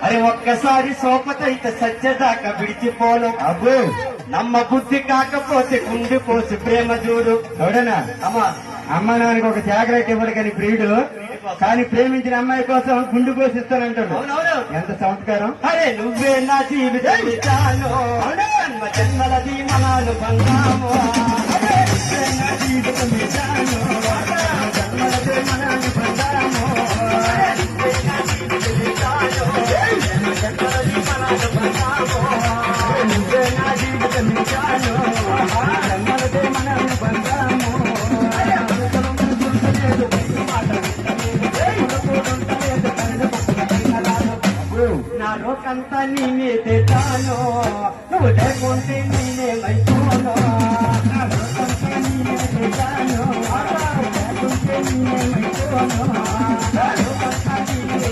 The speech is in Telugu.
అరే ఒక్కసారి సోపతైతే సత్యదాకా విడిచిపోను అబ్బో నమ్మ బుద్ధి కాకపోతే గుండె పోసి ప్రేమ చూడు చూడనా అమ్మా అమ్మ నాన్నకి ఒక జాగ్రత్త ఇవ్వడు కానీ ప్రియుడు కానీ ప్రేమించిన అమ్మాయి కోసం గుండు పోషిస్తానంటాడు. అవునవును ఎంత సంస్కారం. అరే నువ్వే నా జీవితం జన్మ జన్మలది మనాలు బంగాము నువ్వే నా జీవితం జన్మలది మనాలు బంగాము నువ్వే నా జీవితం జన్మలది మనాలు బంగాము నా లోకంతా నేనే తెచ్చాను నువ్వు లేకుంటే నేనేమైపోను నా లోకంతా నేనే తెచ్చాను లేకుంటే నేనేమైపోను నా లోకంతా నేనే